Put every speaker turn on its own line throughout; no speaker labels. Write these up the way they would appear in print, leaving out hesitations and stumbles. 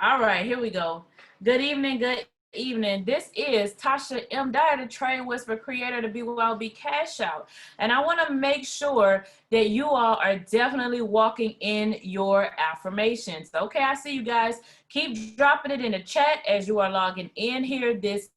All right, here we go. Good evening, good evening. This is Tasha M. Dyer, the Trade Whisper creator, the BYOB Cashout. And I want to make sure that you all are definitely walking in your affirmations. Okay, I see you guys. Keep dropping it in the chat as you are logging in here this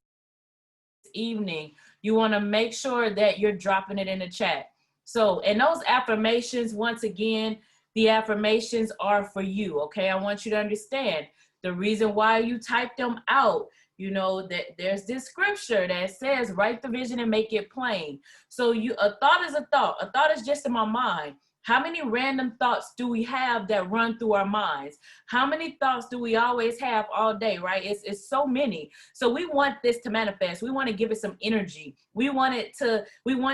evening. You want to make sure that you're dropping it in the chat. So, and those affirmations, once again, the affirmations are for you. Okay, I want you to understand the reason why you type them out. You know that there's this scripture that says, write the vision and make it plain. So a thought is a thought. A thought is just in my mind. How many random thoughts do we have that run through our minds? How many thoughts do we always have all day, right? It's so many. So we want this to manifest. We want to give it some energy. We want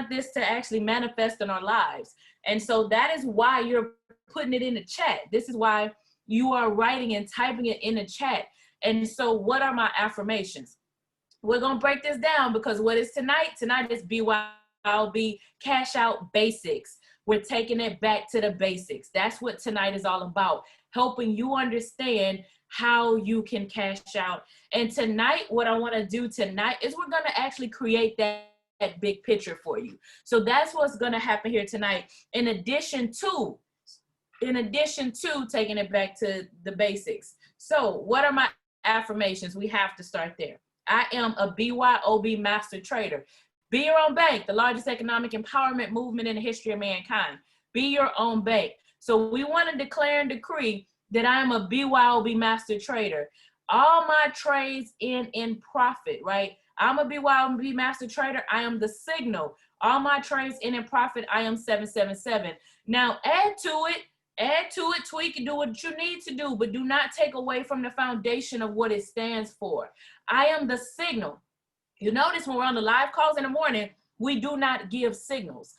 this to actually manifest in our lives. And so that is why you're putting it in the chat. This is why you are writing and typing it in the chat. And so what are my affirmations? We're going to break this down because what is tonight? Tonight is BYOB Cash Out Basics. We're taking it back to the basics. That's what tonight is all about, helping you understand how you can cash out. And tonight, what I want to do tonight is we're going to actually create that big picture for you. So that's what's going to happen here tonight. In addition to taking it back to the basics. So what are my affirmations? We have to start there. I am a BYOB master trader. Be your own bank, the largest economic empowerment movement in the history of mankind. Be your own bank. So we want to declare and decree that I am a BYOB master trader. All my trades in profit, right? I'm a BYOB master trader. I am the signal. All my trades in profit. I am 777. Now add to it, tweak and do what you need to do, but do not take away from the foundation of what it stands for. I am the signal. You notice when we're on the live calls in the morning, we do not give signals.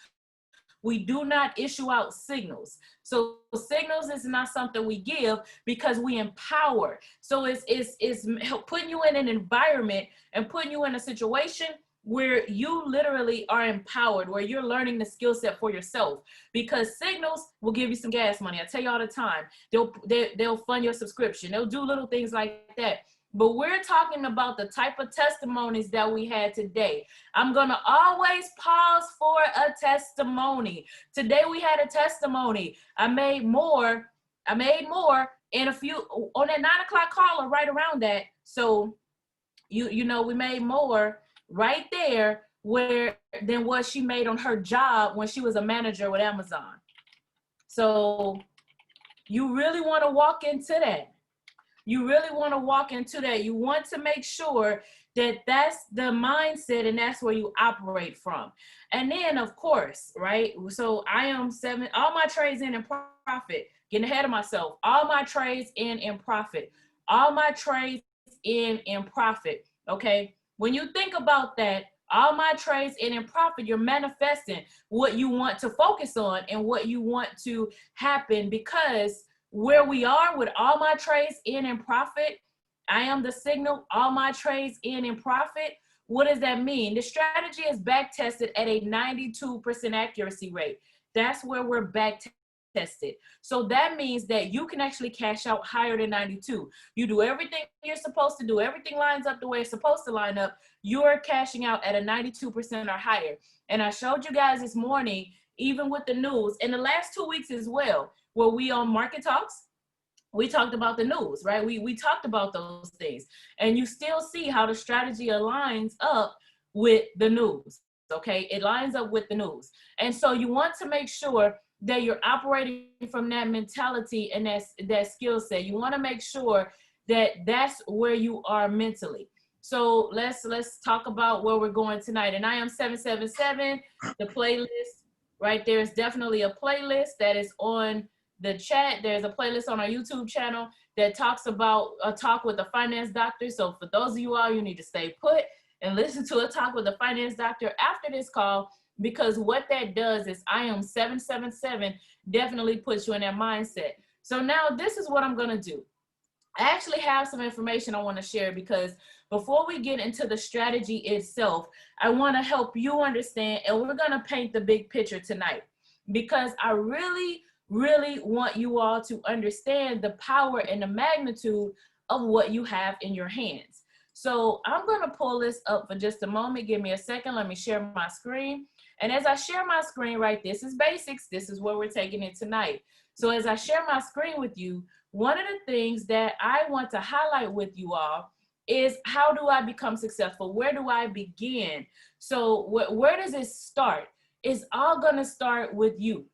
We do not issue out signals. So signals is not something we give because we empower. So it's putting you in an environment and putting you in a situation where you literally are empowered, where you're learning the skill set for yourself, because signals will give you some gas money. I tell you all the time, they'll fund your subscription. They'll do little things like that. But we're talking about the type of testimonies that we had today. I'm going to always pause for a testimony. Today we had a testimony. I made more in a few, on that 9 o'clock call or right around that. So, you know, we made more right there than what she made on her job when she was a manager with Amazon. So you really want to walk into that. You really want to walk into that. You want to make sure that that's the mindset and that's where you operate from. And then, of course, right? So I am all my trades in profit. Getting ahead of myself. All my trades in profit. All my trades in profit. Okay. When you think about that, all my trades in profit, you're manifesting what you want to focus on and what you want to happen, because where we are with all my trades in profit, I am the signal, all my trades in profit. What does that mean? The strategy is back tested at a 92% accuracy rate. That's where we're back tested. So that means that you can actually cash out higher than 92. You do everything you're supposed to do. Everything lines up the way it's supposed to line up. You're cashing out at a 92% or higher. And I showed you guys this morning, even with the news, in the last 2 weeks as well, where we on Market Talks, we talked about the news, right? We talked about those things. And you still see how the strategy aligns up with the news, okay? It lines up with the news. And so you want to make sure that you're operating from that mentality and that skill set. You want to make sure that that's where you are mentally. So let's talk about where we're going tonight. And I am 777, the playlist right there is definitely a playlist that is on the chat. There's a playlist on our YouTube channel that talks about a talk with a finance doctor. So for those of you all, you need to stay put and listen to a talk with a finance doctor after this call, because what that does is I am 777 definitely puts you in that mindset. So now this is what I'm going to do. I actually have some information I want to share, because before we get into the strategy itself, I want to help you understand, and we're going to paint the big picture tonight, because I really want you all to understand the power and the magnitude of what you have in your hands. So I'm going to pull this up for just a moment. Give me a second. Let me share my screen. And as I share my screen, right, this is basics. This is where we're taking it tonight. So as I share my screen with you, one of the things that I want to highlight with you all is, how do I become successful? Where do I begin? So where does it start? It's all going to start with you,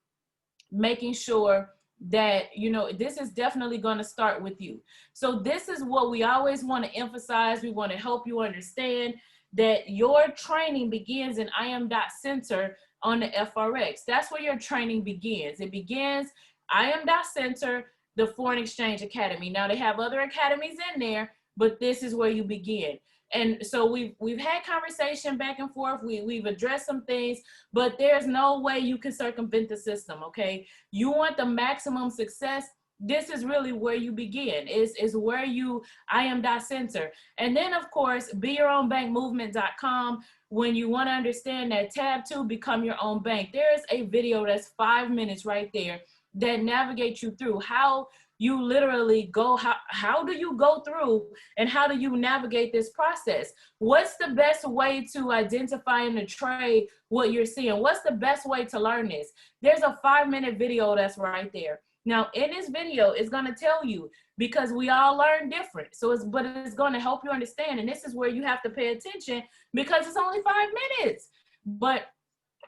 making sure that, you know, this is definitely going to start with you. So this is what we always want to emphasize. We want to help you understand that your training begins in IM.Center on the FRX. That's where your training begins. It begins IM.Center, the Foreign Exchange Academy. Now they have other academies in there, but this is where you begin. And so we've had conversation back and forth. We've addressed some things, but there's no way you can circumvent the system, okay? You want the maximum success, this is really where you begin, is where you, IM.Center. And then of course, BeYourOwnBankMovement.com. When you want to understand that, tab 2, become your own bank. There's a video that's 5 minutes right there that navigates you through how you literally go, how do you go through and how do you navigate this process? What's the best way to identify in the trade what you're seeing? What's the best way to learn this? There's a 5-minute video that's right there. Now in this video, it's gonna tell you, because we all learn different. So but it's gonna help you understand. And this is where you have to pay attention, because it's only 5 minutes. But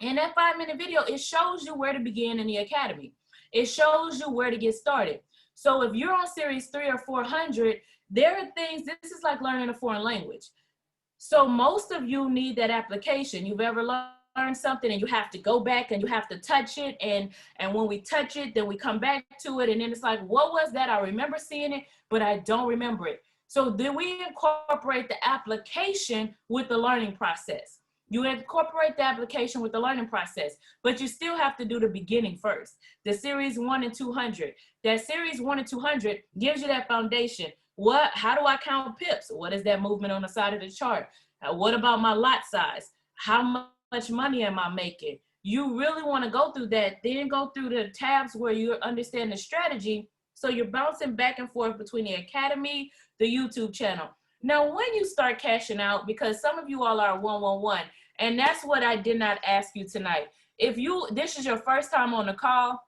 in that 5-minute video, it shows you where to begin in the academy. It shows you where to get started. So if you're on series 3 or 400, there are things, this is like learning a foreign language. So most of you need that application. You've ever learned something and you have to go back and you have to touch it. And when we touch it, then we come back to it. And then it's like, what was that? I remember seeing it, but I don't remember it. So then we incorporate the application with the learning process. You incorporate the application with the learning process, but you still have to do the beginning first. The series 1 and 200. That series 1 and 200 gives you that foundation. How do I count pips? What is that movement on the side of the chart? What about my lot size? How much money am I making? You really want to go through that, then go through the tabs where you understand the strategy. So you're bouncing back and forth between the academy, the YouTube channel. Now, when you start cashing out, because some of you all are 111, and that's what I did not ask you tonight. If this is your first time on the call,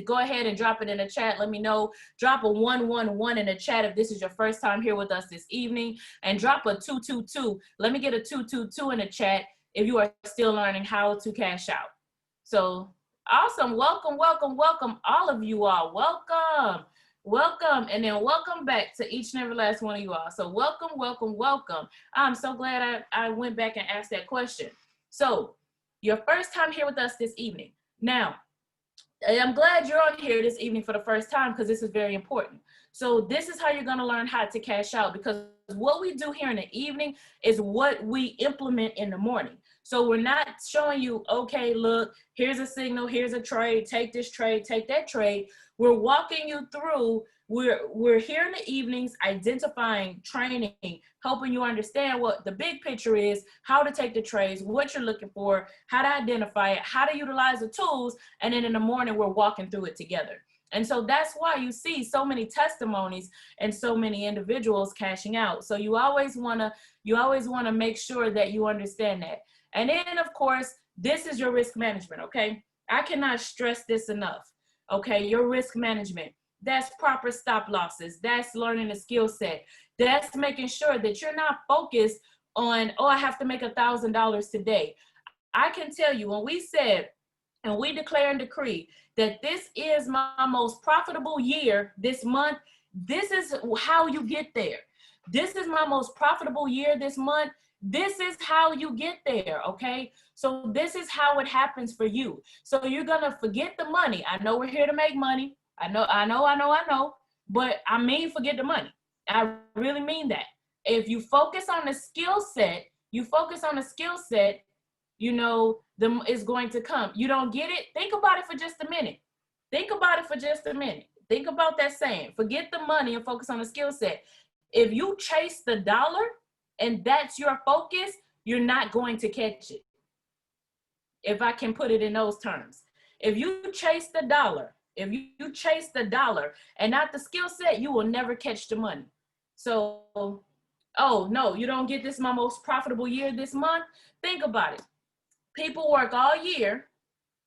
go ahead and drop it in the chat. Let me know. Drop a 111 in the chat if this is your first time here with us this evening, and drop a 222. Let me get a 222 in the chat if you are still learning how to cash out. So awesome. Welcome, welcome, welcome, all of you all. Welcome. Welcome, and then welcome back to each and every last one of you all. So welcome, welcome, welcome. I'm so glad I went back and asked that question. So your first time here with us this evening. Now, I'm glad you're on here this evening for the first time, because this is very important. So this is how you're going to learn how to cash out, because what we do here in the evening is what we implement in the morning. So we're not showing you, okay, look, here's a signal, here's a trade, take this trade, take that trade. We're walking you through, we're here in the evenings, identifying, training, helping you understand what the big picture is, how to take the trades, what you're looking for, how to identify it, how to utilize the tools, and then in the morning, we're walking through it together. And so that's why you see so many testimonies and so many individuals cashing out. So you always wanna make sure that you understand that. And then of course, this is your risk management, okay? I cannot stress this enough, okay? Your risk management, that's proper stop losses. That's learning a skill set. That's making sure that you're not focused on, oh, I have to make $1,000 today. I can tell you, when we said, and we declare and decree that this is my most profitable year this month, this is how you get there. This is my most profitable year this month. This is how you get there, okay? So this is how it happens for you. So you're gonna forget the money. I know we're here to make money. I know, but I mean forget the money. I really mean that. If you focus on the skill set, you know, it's going to come. You don't get it? Think about it for just a minute. Think about it for just a minute. Think about that saying, forget the money and focus on the skill set. If you chase the dollar and that's your focus, you're not going to catch it. If I can put it in those terms. If you chase the dollar and not the skill set, you will never catch the money. So, oh no, you don't get this my most profitable year this month. Think about it. People work all year.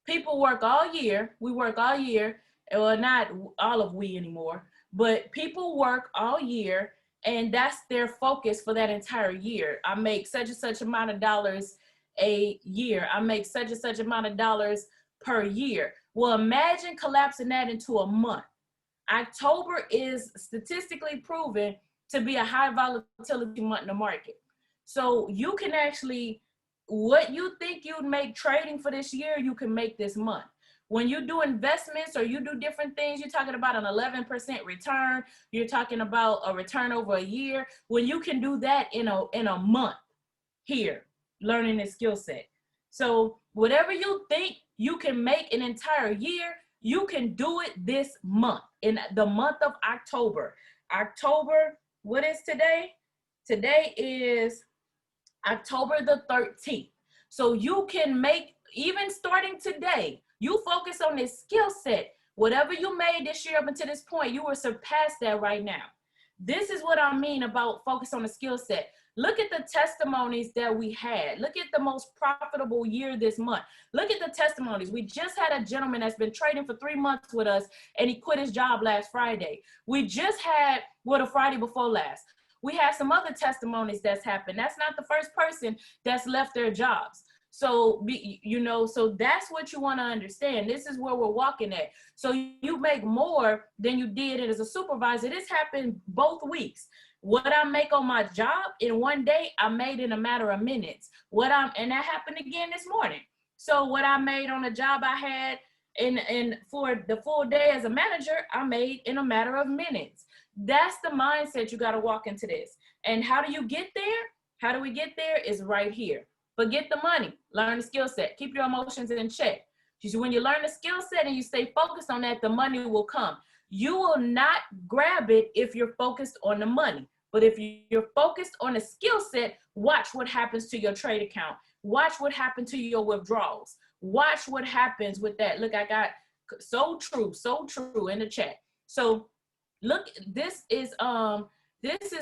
People work all year. We work all year. Well, not all of we anymore, but people work all year, and that's their focus for that entire year. I make such and such amount of dollars a year. I make such and such amount of dollars per year. Well, imagine collapsing that into a month. October is statistically proven to be a high volatility month in the market. So you can actually, what you think you'd make trading for this year, you can make this month. When you do investments or you do different things, you're talking about an 11% return. You're talking about a return over a year. When you can do that in a month here, learning this skill set. So whatever you think you can make an entire year, you can do it this month, in the month of October. October, what is today? Today is October the 13th. So you can make, even starting today, you focus on this skill set. Whatever you made this year up until this point, you will surpass that right now. This is what I mean about focus on the skill set. Look at the testimonies that we had. Look at the most profitable year this month. Look at the testimonies. We just had a gentleman that's been trading for 3 months with us, and he quit his job last Friday. We just had, well, the Friday before last. We have some other testimonies that's happened. That's not the first person that's left their jobs. So, you know, so that's what you want to understand. This is where we're walking at. So you make more than you did as a supervisor. This happened both weeks. What I make on my job in one day, I made in a matter of minutes. And that happened again this morning. So what I made on the job I had and for the full day as a manager, I made in a matter of minutes. That's the mindset you got to walk into this. And how do you get there? How do we get there? Is right here. Forget the money, learn the skill set, keep your emotions in check. When you learn the skill set and you stay focused on that, the money will come. You will not grab it if you're focused on the money. But if you're focused on the skill set, watch what happens to your trade account. Watch what happened to your withdrawals. Watch what happens with that. Look, I got so true in the chat. So look, this is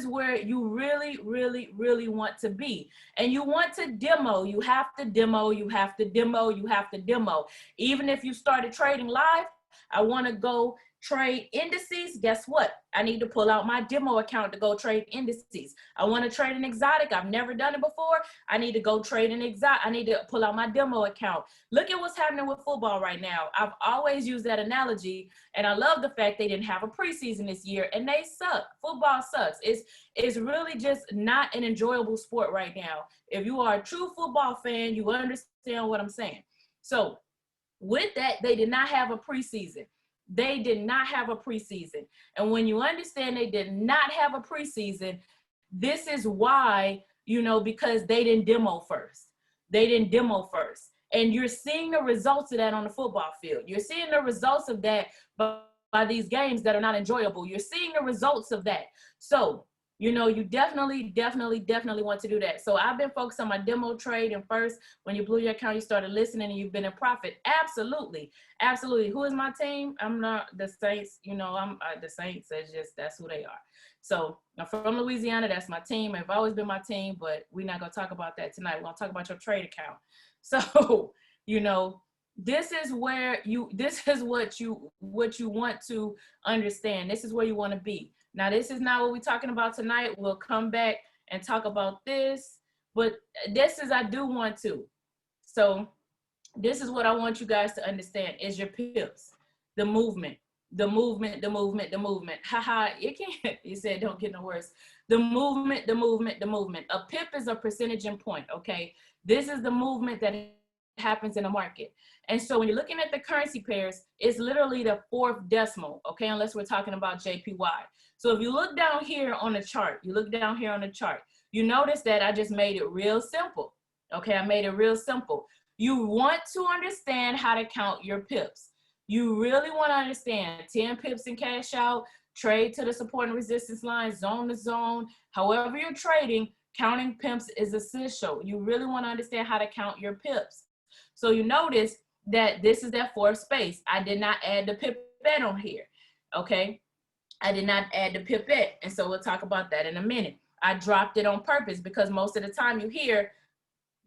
where you really, really, really want to be. And you want to demo. You have to demo. You have to demo. You have to demo. Even if you started trading live, I want to go trade indices. Guess what? I need to pull out my demo account to go trade indices. I want to trade an exotic. I've never done it before. I need to go trade an exotic. I need to pull out my demo account. Look at what's happening with football right now. I've always used that analogy, and I love the fact they didn't have a preseason this year, and they suck. Football sucks. It's really just not an enjoyable sport right now. If you are a true football fan, you understand what I'm saying. So with that, they did not have a preseason. They did not have a preseason. And when you understand they did not have a preseason, this is why, you know, because they didn't demo first. They didn't demo first. And you're seeing the results of that on the football field. You're seeing the results of that by these games that are not enjoyable. You're seeing the results of that. So, you know, you definitely want to do that. So I've been focused on my demo trade. And first, when you blew your account, you started listening and you've been in profit. Absolutely. Absolutely. Who is my team? I'm not the Saints. You know, I'm the Saints. That's who they are. So I'm from Louisiana. That's my team. They've always been my team, but we're not going to talk about that tonight. We're going to talk about your trade account. So, you know, this is what you want to understand. This is where you want to be. Now, this is not what we're talking about tonight. We'll come back and talk about this, but this is, I do want to. So this is what I want you guys to understand is your pips, the movement. Haha, it can't, you said don't get no worse. The movement. A pip is a percentage in point, okay? This is the movement that happens in the market. And so when you're looking at the currency pairs, it's literally the 4th decimal, okay? Unless we're talking about JPY. So if you look down here on the chart, you notice that I just made it real simple, okay? I made it real simple. You want to understand how to count your pips. You really want to understand 10 pips in cash out, trade to the support and resistance line, zone to zone, however you're trading, counting pips is essential. You really want to understand how to count your pips. So you notice that this is that 4th space. I did not add the pipette on here, okay? I did not add the pipette. And so we'll talk about that in a minute. I dropped it on purpose because most of the time you hear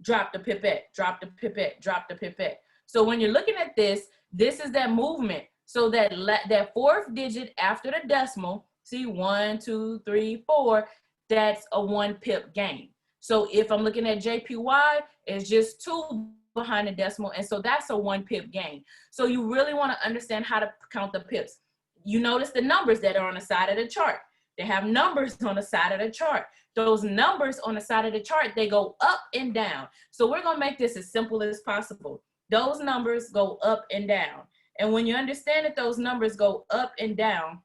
drop the pipette, drop the pipette, drop the pipette. So when you're looking at this, this is that movement. So that that fourth digit after the decimal, see 1, 2, 3, 4, that's a 1 pip gain. So if I'm looking at JPY, it's just 2 behind the decimal. And so that's a 1 pip gain. So you really want to understand how to count the pips. You notice the numbers that are on the side of the chart. They have numbers on the side of the chart. Those numbers on the side of the chart, they go up and down. So we're going to make this as simple as possible. Those numbers go up and down. And when you understand that those numbers go up and down,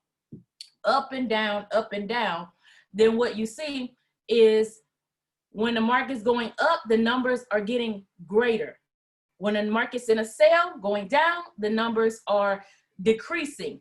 up and down, up and down, then what you see is when the market's going up, the numbers are getting greater. When the market's in a sale going down, the numbers are decreasing.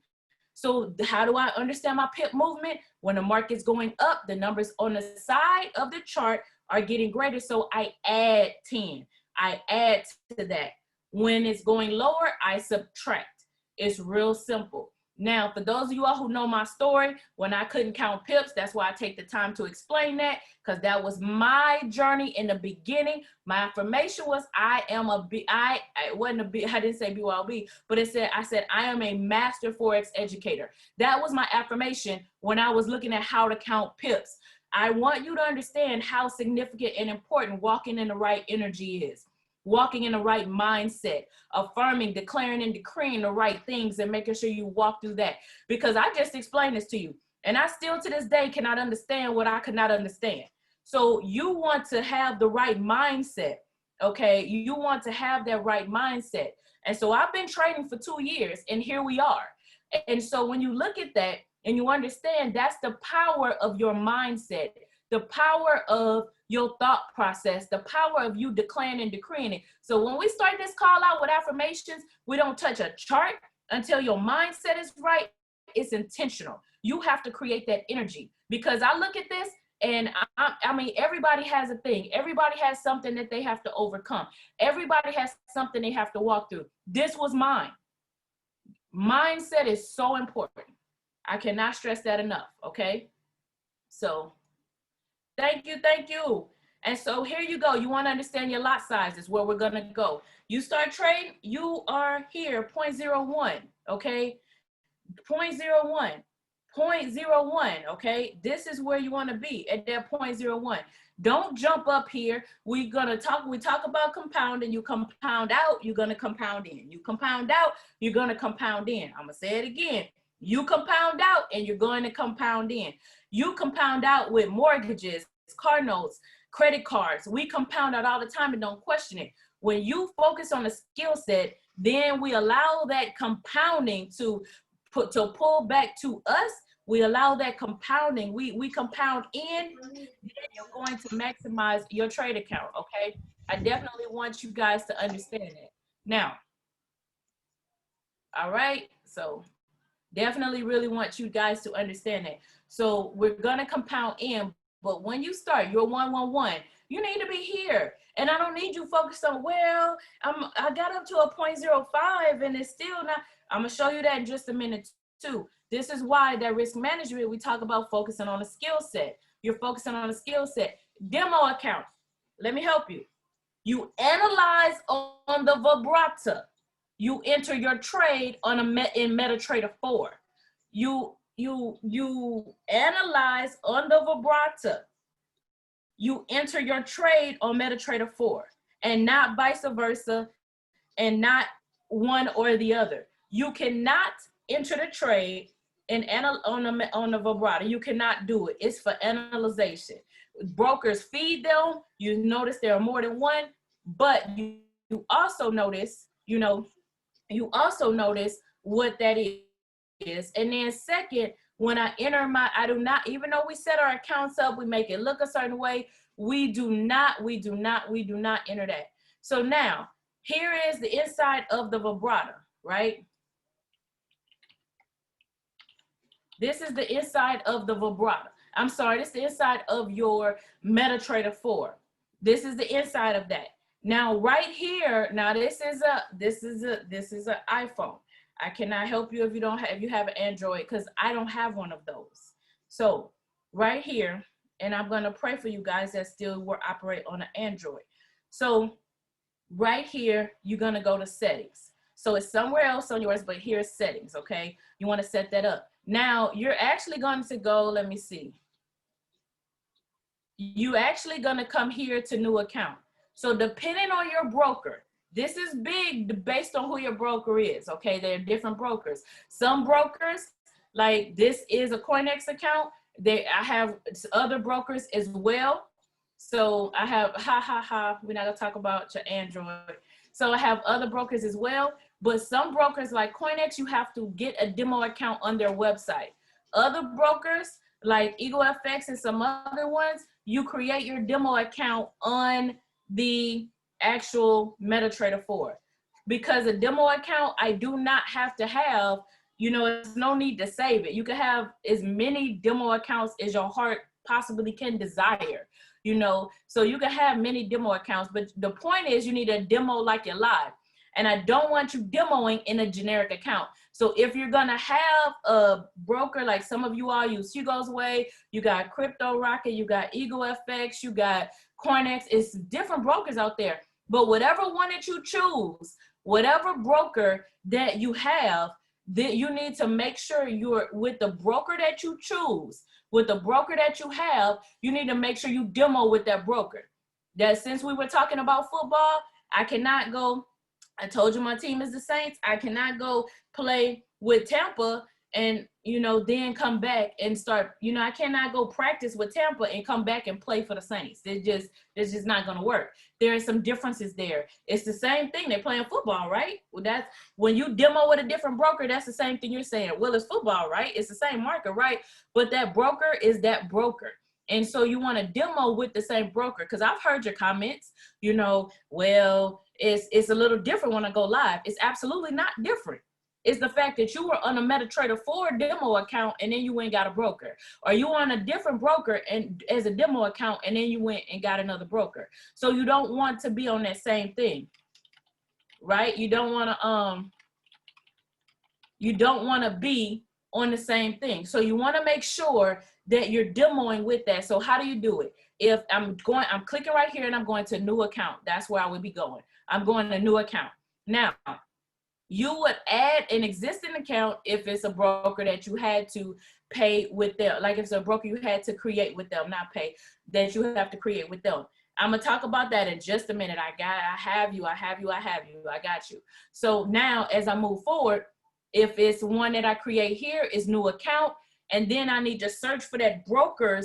So how do I understand my pip movement? When the market's going up, the numbers on the side of the chart are getting greater. So I add 10. I add to that. When it's going lower, I subtract. It's real simple. Now, for those of you all who know my story, when I couldn't count pips, that's why I take the time to explain that, because that was my journey in the beginning. My affirmation was I didn't say BYOB, but I said I am a master Forex educator. That was my affirmation when I was looking at how to count pips. I want you to understand how significant and important walking in the right energy is. Walking in the right mindset, affirming, declaring, and decreeing the right things, and making sure you walk through that. Because I just explained this to you, and I still to this day cannot understand what I could not understand. So you want to have the right mindset, okay? You want to have that right mindset. And so I've been trading for 2 years, and here we are. And so when you look at that and you understand that's the power of your mindset, the power of your thought process, the power of you declaring and decreeing it. So when we start this call out with affirmations, we don't touch a chart until your mindset is right. It's intentional. You have to create that energy, because I look at this and I mean, everybody has a thing. Everybody has something that they have to overcome. Everybody has something they have to walk through. This was mine. Mindset is so important. I cannot stress that enough, okay? So thank you, thank you. And so here you go. You want to understand your lot size is where we're going to go. You start trading, you are here, 0.01, okay? 0.01, 0.01, okay? This is where you want to be at that 0.01. Don't jump up here. We talk about compounding. You compound out, you're going to compound in. You compound out, you're going to compound in. I'm going to say it again. You compound out and you're going to compound in. You compound out with mortgages, car notes, credit cards. We compound out all the time and don't question it. When you focus on a skill set, then we allow that compounding to pull back to us. We allow that compounding. We compound in, then you're going to maximize your trade account, okay? I definitely want you guys to understand that. Now, all right, so definitely really want you guys to understand that. So we're gonna compound in, but when you start, you're 111, you need to be here. And I don't need you focused on, well, I got up to a 0.05 and it's still not. I'm gonna show you that in just a minute too. This is why that risk management, we talk about focusing on a skill set. You're focusing on a skill set. Demo account, let me help you. You analyze on the vibrata. You enter your trade on in MetaTrader 4. You analyze on the vibrata. You enter your trade on MetaTrader 4, and not vice versa, and not one or the other. You cannot enter the trade and on the vibrata. You cannot do it. It's for analyzation. Brokers feed them. You notice there are more than one, but you also notice, you also notice what that is. And then second, when I enter I do not, even though we set our accounts up, we make it look a certain way, we do not enter that. So now, here is the inside of the vibrata, right? This is the inside of the vibrata. I'm sorry, this is the inside of your MetaTrader 4. This is the inside of that. Now right here, now this is an iPhone. I cannot help you if you have an Android, because I don't have one of those. So right here, and I'm going to pray for you guys that still will operate on an Android. So right here, you're going to go to settings. So it's somewhere else on yours, but here's settings, okay? You want to set that up. Now you're actually going to go, let me see. You actually going to come here to new account. So depending on your broker, this is big based on who your broker is, okay? There are different brokers. Some brokers, like this is a CoinEx account. I have other brokers as well. So I have, we're not gonna talk about your Android. So I have other brokers as well, but some brokers like CoinEx, you have to get a demo account on their website. Other brokers like EagleFX and some other ones, you create your demo account on the actual MetaTrader 4. Because a demo account, I do not have to have, you know, there's no need to save it. You can have as many demo accounts as your heart possibly can desire, you know, so you can have many demo accounts, but the point is you need a demo like you're live. And I don't want you demoing in a generic account. So if you're gonna have a broker, like some of you all use Hugo's Way, you got Crypto Rocket, you got EagleFX, you got CoinEx, it's different brokers out there. But whatever one that you choose, whatever broker that you have, that you need to make sure you're with the broker that you choose, with the broker that you have, you need to make sure you demo with that broker. That since we were talking about football, I cannot go, I told you my team is the Saints, I cannot go play with Tampa and, you know, then come back and start, you know, I cannot go practice with Tampa and come back and play for the Saints. It's just not going to work. There are some differences there. It's the same thing. They're playing football, right? Well, that's when you demo with a different broker, that's the same thing you're saying. Well, it's football, right? It's the same market, right? But that broker is that broker. And so you want to demo with the same broker, because I've heard your comments, you know, well, it's a little different when I go live. It's absolutely not different. It's the fact that you were on a MetaTrader 4 demo account and then you went and got a broker, or you on a different broker and as a demo account and then you went and got another broker. So you don't want to be on that same thing, right? You don't want to be on the same thing. So you want to make sure that you're demoing with that. So how do you do it? If I'm clicking right here and I'm going to new account. That's where I would be going. I'm going to new account. Now, you would add an existing account if it's a broker that you had to pay with them. Like if it's a broker you had to create with them, not pay, that you have to create with them. I'm gonna talk about that in just a minute. I got you. So now as I move forward, if it's one that I create here is new account, and then I need to search for that broker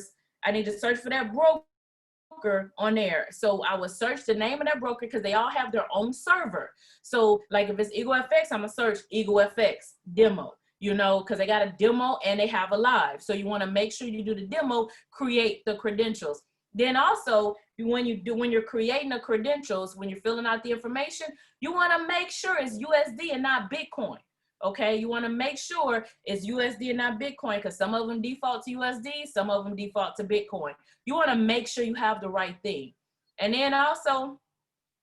on there. So I would search the name of that broker because they all have their own server. So like if it's EagleFX, I'm gonna search EagleFX demo, you know, because they got a demo and they have a live. So you want to make sure you do the demo, create the credentials. Then also when you're creating the credentials, when you're filling out the information, you want to make sure it's USD and not Bitcoin. Okay, you want to make sure it's USD and not Bitcoin, because some of them default to USD, some of them default to Bitcoin. You want to make sure you have the right thing. And then also,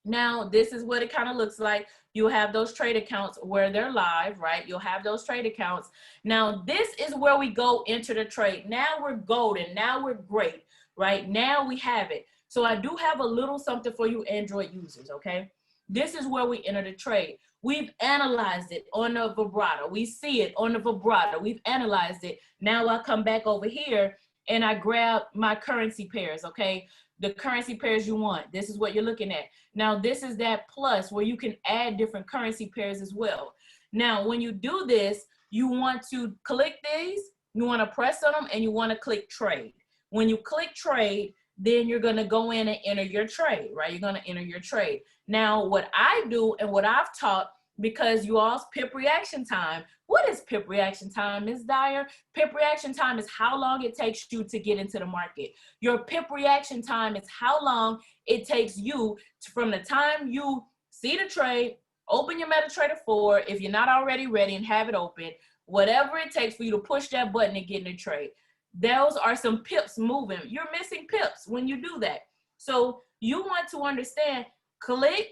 now this is what it kind of looks like. You have those trade accounts where they're live, right? You'll have those trade accounts. Now this is where we go enter the trade. Now we're golden. Now we're great, right? Now we have it. So I do have a little something for you Android users, okay? This is where we enter the trade. We've analyzed it on the vibrato. We see it on the vibrato. We've analyzed it. Now I come back over here and I grab my currency pairs, okay? The currency pairs you want. This is what you're looking at. Now this is that plus where you can add different currency pairs as well. Now when you do this, you want to click these, you want to press on them, and you want to click trade. When you click trade, then you're going to go in and enter your trade, right? You're going to enter your trade. Now, what I do and what I've taught, because you all's pip reaction time. What is pip reaction time, Ms. Dyer? Pip reaction time is how long it takes you to get into the market. Your pip reaction time is how long it takes you from the time you see the trade, open your MetaTrader 4, if you're not already ready and have it open, whatever it takes for you to push that button and get in the trade. Those are some pips moving. You're missing pips when you do that. So you want to understand, click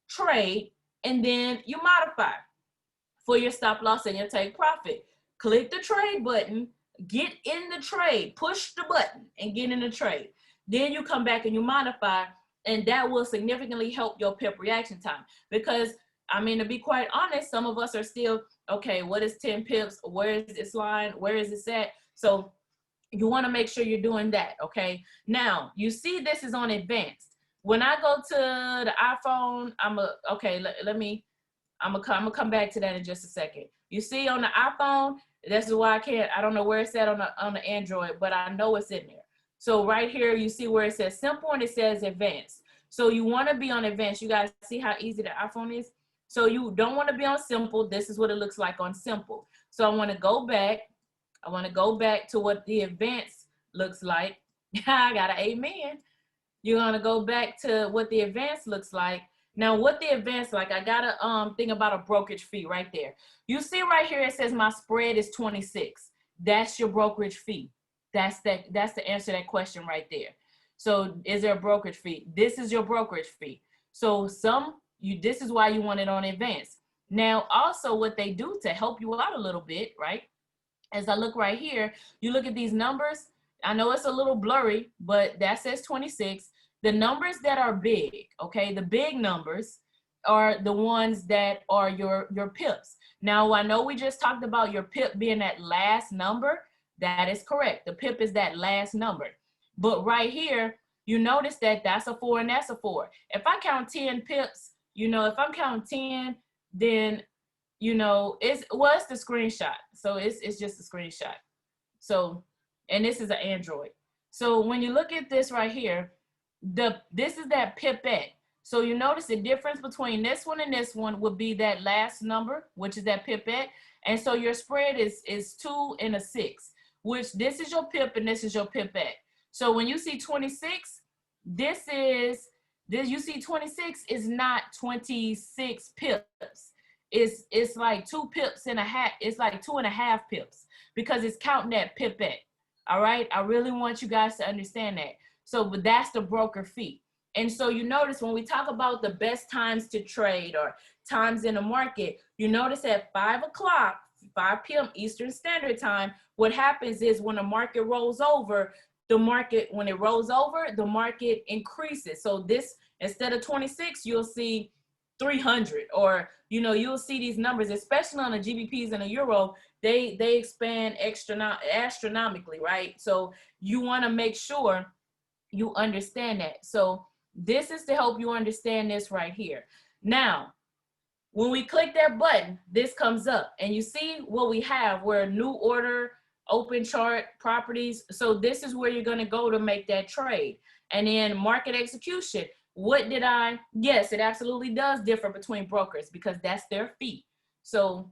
trade, and then you modify. for your stop loss and your take profit. Click the trade button, get in the trade, push the button and get in the trade. Then you come back and you modify, and that will significantly help your pip reaction time. Because, I mean, to be quite honest, some of us are still, okay, what is 10 pips? Where is this line? Where is this at? So you want to make sure you're doing that, okay? Now, you see this is on advanced. When I go to the iPhone, I'm gonna come back to that in just a second. You see on the iPhone, this is why I don't know where it's at on the Android, but I know it's in there. So right here, you see where it says simple and it says advanced. So you want to be on advanced. You guys see how easy the iPhone is? So you don't want to be on simple. This is what it looks like on simple. So I want to go back. I want to go back to what the advanced looks like. I got an amen. You're going to go back to what the advanced looks like. Now, what the advanced like, I got to think about a brokerage fee right there. You see right here, it says my spread is 26. That's your brokerage fee. That's the answer to that question right there. So is there a brokerage fee? This is your brokerage fee. So this is why you want it on advanced. Now, also what they do to help you out a little bit, right? As I look right here, you look at these numbers. I know it's a little blurry, but that says 26. The numbers that are big, okay, the big numbers are the ones that are your pips. Now, I know we just talked about your pip being that last number. That is correct. The pip is that last number. But right here, you notice that that's a 4 and that's a 4. If I count 10 pips, you know, if I'm counting 10, then you know, it's the screenshot. So it's just a screenshot. So, and this is an Android. So when you look at this right here, this is that pipette. So you notice the difference between this one and this one would be that last number, which is that pipette. And so your spread is 2 and a 6, which this is your pip and this is your pipette. So when you see 26, you see 26 is not 26 pips. It's like 2 pips and a half. It's like 2.5 pips because it's counting that pipette. All right. I really want you guys to understand that. So, but that's the broker fee. And so you notice when we talk about the best times to trade or times in the market, you notice at 5 o'clock, 5 p.m. Eastern Standard Time, what happens is when the market rolls over, when it rolls over, the market increases. So this, instead of 26, you'll see 300, or you know, you'll see these numbers, especially on the GBPs and the euro, they expand astronomically, right? So you want to make sure you understand that. So this is to help you understand this right here. Now, when we click that button, this comes up and you see what we have, where new order, open chart, properties. So this is where you're going to go to make that trade. And then market execution. Yes, it absolutely does differ between brokers because that's their fee. So,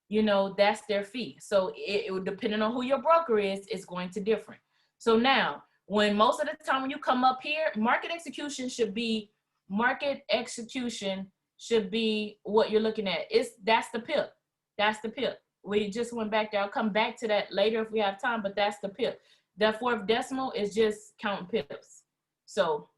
you know, that's their fee. So it depending on who your broker is, it's going to differ. So now, when most of the time when you come up here, market execution should be what you're looking at. That's the pip. That's the pip. We just went back there. I'll come back to that later if we have time, but that's the pip. That 4th decimal is just counting pips. So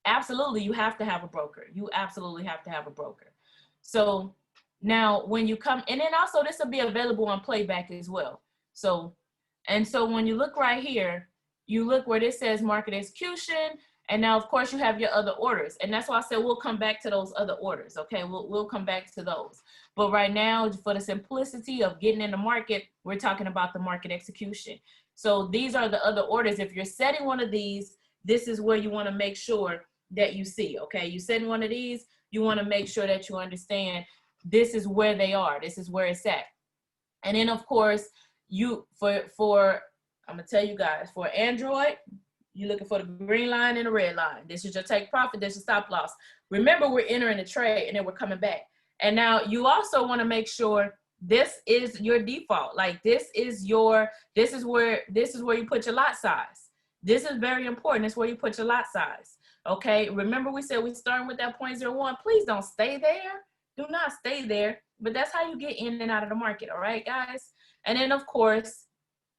absolutely, you have to have a broker. You absolutely have to have a broker. So now when you come, and then also this will be available on playback as well. So when you look right here, you look where this says market execution, and now of course you have your other orders. And that's why I said we'll come back to those other orders, okay? We'll come back to those. But right now, for the simplicity of getting in the market, we're talking about the market execution. So these are the other orders. If you're setting one of these, this is where you want to make sure that you see, okay? You setting one of these, you want to make sure that you understand this is where they are. This is where it's at. And then of course, I'm gonna tell you guys, for Android, you're looking for the green line and the red line. This is your take profit, this is stop loss. Remember, we're entering the trade and then we're coming back. And now you also want to make sure this is your default. Like this is where you put your lot size. This is very important. It's where you put your lot size. Okay. Remember, we said we're starting with that 0.01. Please don't stay there. Do not stay there. But that's how you get in and out of the market. All right, guys. And then of course,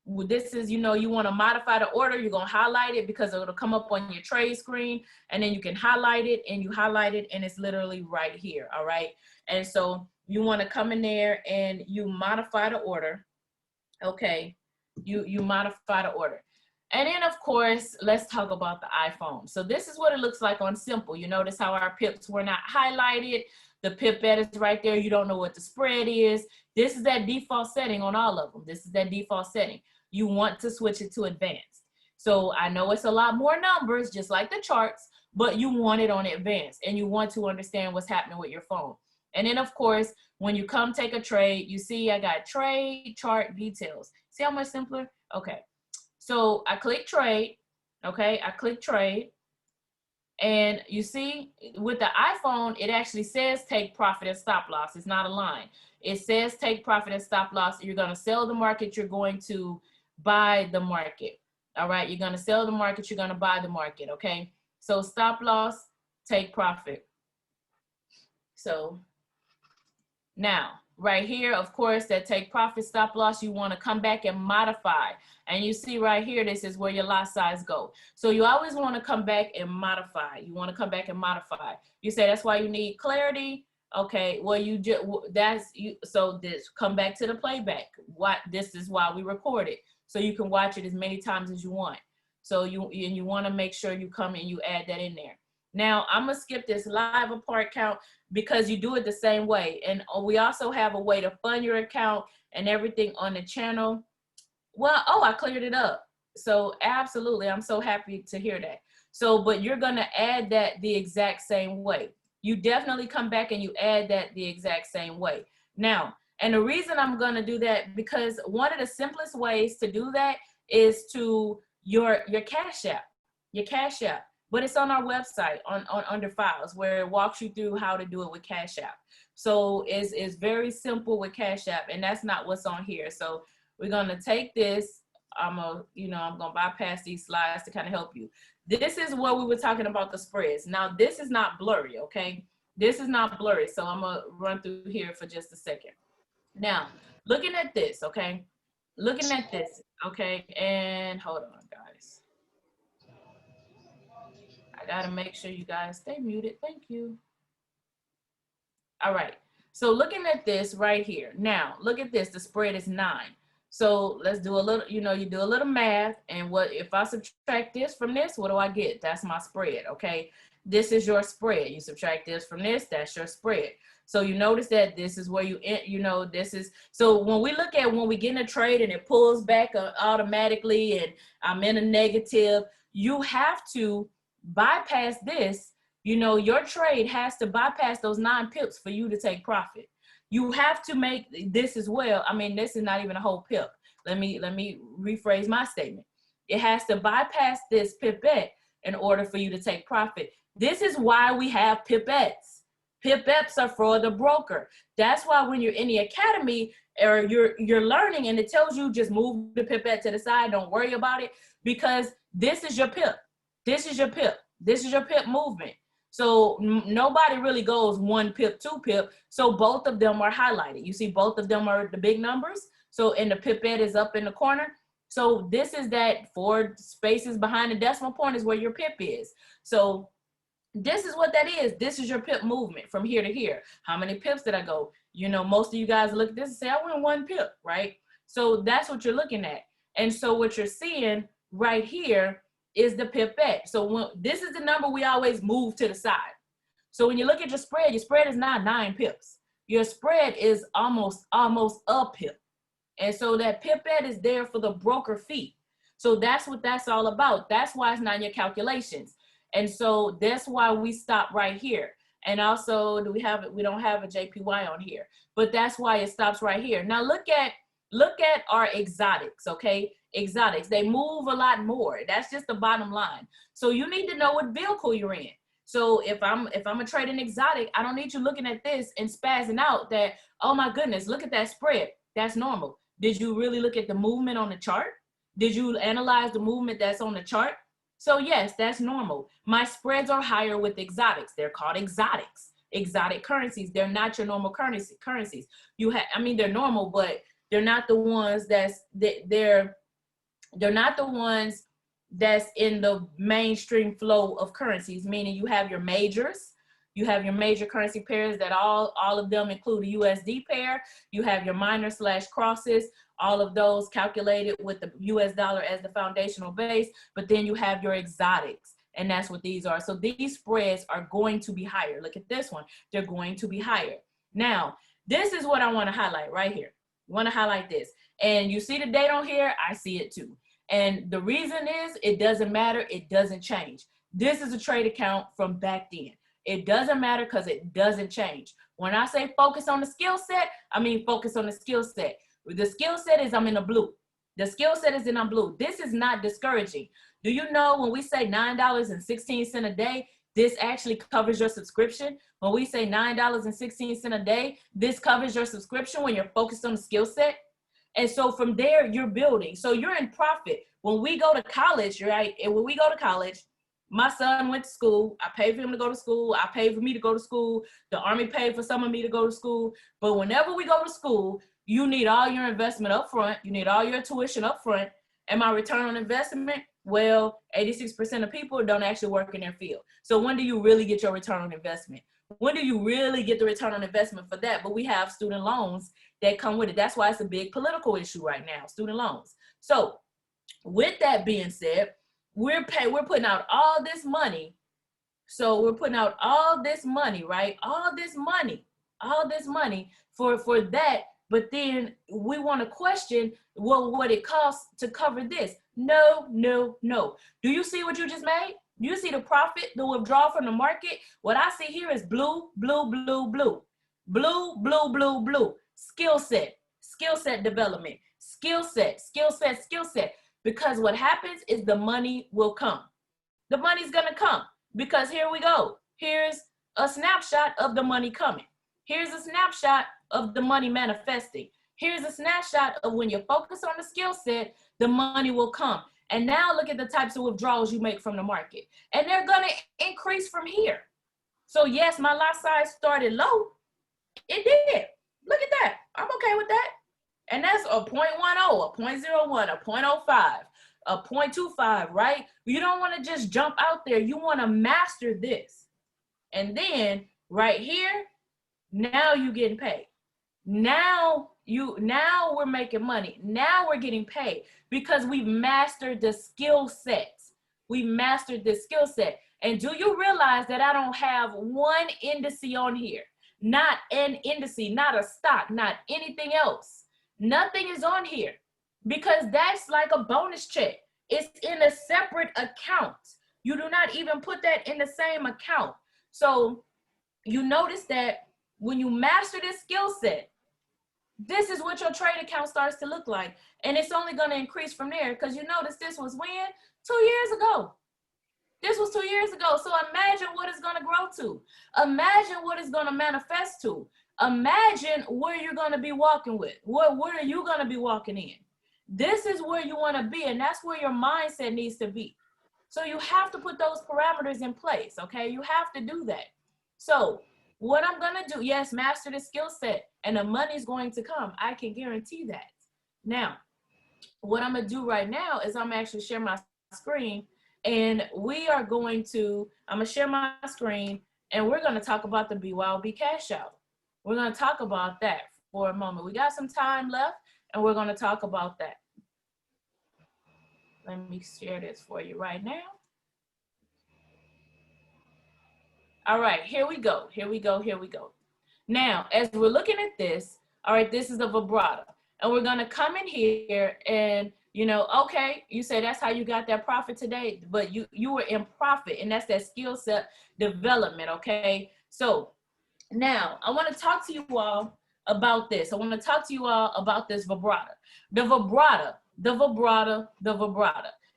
this is, you know, you want to modify the order. You're going to highlight it because it'll come up on your trade screen, and then you can highlight it, and you highlight it and it's literally right here. All right. And so you want to come in there and you modify the order. Okay, you modify the order. And then of course, let's talk about the iPhone. So this is what it looks like on simple. You notice how our pips were not highlighted. The pipette is right there. You don't know what the spread is. This is that default setting on all of them. This is that default setting. You want to switch it to advanced. So I know it's a lot more numbers, just like the charts, but you want it on advanced and you want to understand what's happening with your phone. And then of course, when you come take a trade, you see I got trade, chart, details. See how much simpler? Okay. So I click trade, okay? I click trade. And you see with the iPhone, it actually says take profit and stop loss. It's not a line. It says take profit and stop loss. You're going to sell the market. You're going to buy the market. All right. You're going to sell the market. You're going to buy the market. Okay. So stop loss, take profit. So now right here, of course, that take profit, stop loss, you want to come back and modify. And you see right here, this is where your lot size go. So you always want to come back and modify. You want to come back and modify. You say that's why you need clarity. Okay, well, you just, that's you. So this, come back to the playback. What, this is why we record it. So you can watch it as many times as you want. So you want to make sure you come and you add that in there. Now I'm gonna skip this live apart count because you do it the same way. And we also have a way to fund your account and everything on the channel. Well, oh, I cleared it up. So absolutely, I'm so happy to hear that. So, but you're gonna add that the exact same way. You definitely come back and you add that the exact same way. Now, and the reason I'm gonna do that, because one of the simplest ways to do that is to your Cash App, but it's on our website on under files where it walks you through how to do it with Cash App. So it's very simple with Cash App, and that's not what's on here. So we're gonna take this. I'm gonna bypass these slides to kind of help you. This is what we were talking about, the spreads. Now this is not blurry, okay? This is not blurry. So I'm gonna run through here for just a second. Now, looking at this, okay? Looking at this, okay? And hold on, guys. I gotta make sure you guys stay muted. Thank you. All right. So looking at this right here. Now, look at this. The spread is 9. So let's do a little, you do a little math. And what if I subtract this from this, what do I get? That's my spread, okay? This is your spread. You subtract this from this, that's your spread. So you notice that this is where this is, so when we look at when we get in a trade and it pulls back automatically and I'm in a negative, you have to bypass this. Your trade has to bypass those 9 pips for you to take profit. You have to make this as well. I mean, this is not even a whole pip. Let me rephrase my statement. It has to bypass this pipette in order for you to take profit. This is why we have pipettes. Pipettes are for the broker. That's why when you're in the academy or you're learning and it tells you just move the pipette to the side, don't worry about it, because this is your pip. This is your pip. This is your pip movement. So nobody really goes 1 pip, 2 pip. So both of them are highlighted. You see, both of them are the big numbers. So, and the pipette is up in the corner. So this is that 4 spaces behind the decimal point is where your pip is. So this is what that is. This is your pip movement from here to here. How many pips did I go? Most of you guys look at this and say, I went 1 pip, right? So that's what you're looking at. And so what you're seeing right here is the pipette. So this is the number we always move to the side. So when you look at your spread is not 9 pips. Your spread is almost a pip. And so that pipette is there for the broker fee. So that's what that's all about. That's why it's not in your calculations. And so that's why we stop right here. And also, we don't have a JPY on here, but that's why it stops right here. Now look at our exotics, okay? Exotics, they move a lot more. That's just the bottom line. So you need to know what vehicle you're in. So if I'm a trading exotic, I don't need you looking at this and spazzing out that, oh my goodness, look at that spread. That's normal. Did you really look at the movement on the chart? Did you analyze the movement that's on the chart? So yes, that's normal. My spreads are higher with exotics. They're called exotics, exotic currencies. They're not your normal currencies. They're normal, but they're not the ones they're not the ones that's in the mainstream flow of currencies, meaning you have your majors, You have your major currency pairs that all of them include a USD pair. You have your minor / crosses, all of those calculated with the US dollar as the foundational base. But then you have your exotics, and that's what these are. So these spreads are going to be higher. Look at this one. They're going to be higher. Now, this is what I want to highlight right here. I want to highlight this. And you see the date on here, I see it too. And the reason is it doesn't matter, it doesn't change. This is a trade account from back then. It doesn't matter because it doesn't change. When I say focus on the skill set, I mean focus on the skill set. The skill set is I'm in the blue. The skill set is in the blue. This is not discouraging. Do you know when we say $9.16 a day, this actually covers your subscription? When we say $9.16 a day, this covers your subscription when you're focused on the skill set. And so from there, you're building. So you're in profit. When we go to college, right? And when we go to college, my son went to school. I paid for him to go to school. I paid for me to go to school. The Army paid for some of me to go to school. But whenever we go to school, you need all your investment up front. You need all your tuition up front. And my return on investment, well, 86% of people don't actually work in their field. So when do you really get your return on investment? When do you really get the return on investment for that? But we have student loans that come with it. That's why it's a big political issue right now, student loans. So with that being said, we're putting out all this money. So we're putting out all this money, right? All this money for that. But then we want to question, well, what it costs to cover this. No, no, no. Do you see what you just made? You see the profit, the withdrawal from the market? What I see here is blue, blue, blue, blue. Blue, blue, blue, blue. Skill set development. Skill set. Because what happens is the money will come. The money's going to come because here we go. Here's a snapshot of the money coming. Here's a snapshot of the money manifesting. Here's a snapshot of when you focus on the skill set, the money will come. And now look at the types of withdrawals you make from the market. And they're going to increase from here. So yes, my lot size started low. It did. Look at that. I'm okay with that. And that's a 0.10, a 0.01, a 0.05, a 0.25, right? You don't want to just jump out there. You want to master this. And then right here, now you're getting paid. Now we're making money. Now we're getting paid because we've mastered the skill sets. We mastered the skill set. And do you realize that I don't have one indice on here? Not an indice, not a stock, not anything else. Nothing is on here because that's like a bonus check. It's in a separate account. You do not even put that in the same account. So you notice that when you master this skill set, this is what your trade account starts to look like. And it's only going to increase from there because you notice this was when? 2 years ago. This was 2 years ago. So imagine what it's going to grow to. Imagine what it's going to manifest to. Imagine where you're going to be walking with. Where are you going to be walking in? This is where you want to be, and that's where your mindset needs to be. So you have to put those parameters in place, okay? You have to do that. So what I'm going to do, yes, master the skill set, and the money's going to come. I can guarantee that. Now, what I'm going to do right now is I'm actually share my screen, and I'm going to share my screen, and we're going to talk about the BYOB cash out. We're going to talk about that for a moment. We got some time left, and we're going to talk about that. Let me share this for you right now. All right, here we go. Now, as we're looking at this, all right, this is a vibrato. And we're going to come in here and, okay, you say that's how you got that profit today, but you were in profit, and that's that skill set development, okay? So now I want to talk to you all about this. I want to talk to you all about this vibrato. The vibrato.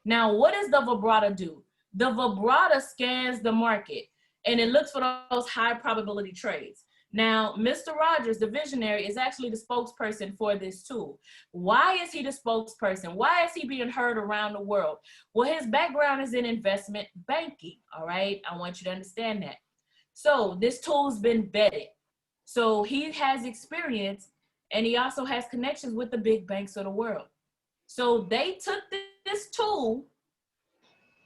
Now, what does the vibrato do? The vibrato scans the market, and it looks for those high probability trades. Now, Mr. Rogers, the visionary, is actually the spokesperson for this tool. Why is he the spokesperson? Why is he being heard around the world? Well, his background is in investment banking, all right? I want you to understand that. So this tool's been vetted. So he has experience, and he also has connections with the big banks of the world. So they took this tool,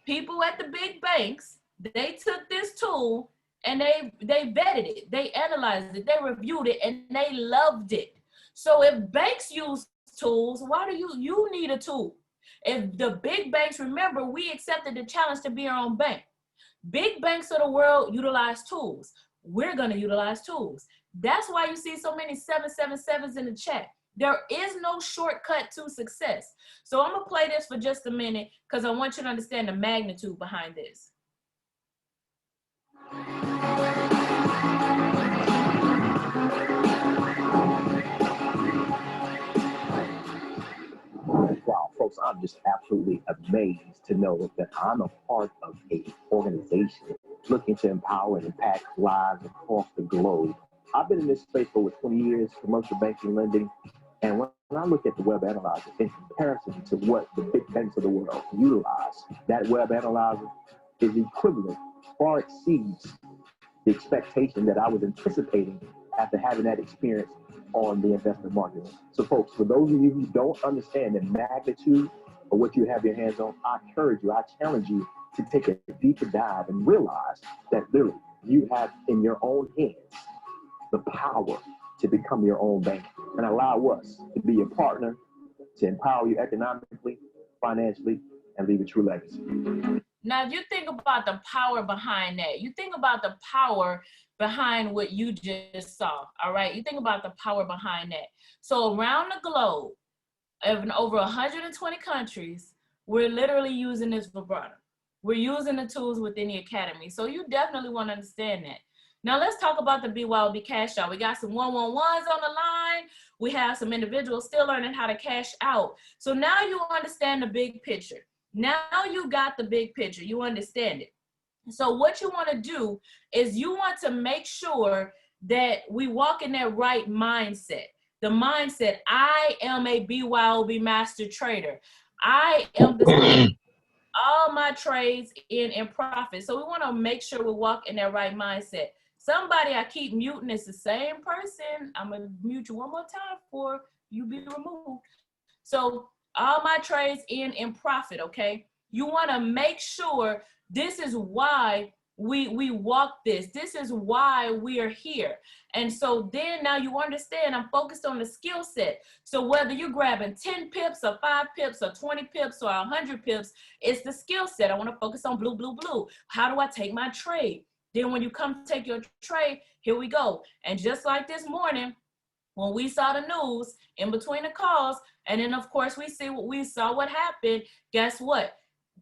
people at the big banks, they took this tool and they vetted it, they analyzed it, they reviewed it, and they loved it. So if banks use tools, why do you need a tool? If the big banks, remember, we accepted the challenge to be our own bank. Big banks of the world utilize tools. We're going to utilize tools. That's why you see so many 777s in the chat. There is no shortcut to success. So I'm going to play this for just a minute because I want you to understand the magnitude behind this.
Wow, folks, I'm just absolutely amazed to know that I'm a part of an organization looking to empower and impact lives across the globe. I've been in this space for over 20 years, commercial banking, lending, and when I look at the web analyzer in comparison to what the big banks of the world utilize, that web analyzer is equivalent, far exceeds the expectation that I was anticipating after having that experience on the investment market. So folks, for those of you who don't understand the magnitude of what you have your hands on, I encourage you, I challenge you to take a deeper dive and realize that literally you have in your own hands the power to become your own bank and allow us to be your partner, to empower you economically, financially, and leave a true legacy.
Now, if you think about the power behind that, you think about the power behind what you just saw, all right? You think about the power behind that. So around the globe, in over 120 countries, we're literally using this vibrato. We're using the tools within the academy. So you definitely want to understand that. Now let's talk about the BYOB cash out. We got some 111s on the line. We have some individuals still learning how to cash out. So now you understand the big picture. Now you got the big picture. You understand it. So what you want to do is you want to make sure that we walk in that right mindset. The mindset, I am a BYOB master trader. I am the all my trades in profit. So we want to make sure we walk in that right mindset. Somebody I keep muting is the same person. I'm going to mute you one more time before you be removed. So all my trades in profit, okay? You want to make sure this is why we walk this. This is why we are here. And so then now you understand I'm focused on the skill set. So whether you're grabbing 10 pips or 5 pips or 20 pips or 100 pips, it's the skill set. I want to focus on blue, blue, blue. How do I take my trade? Then when you come take your trade, here we go. And just like this morning, when we saw the news in between the calls, and then of course we saw what happened, guess what?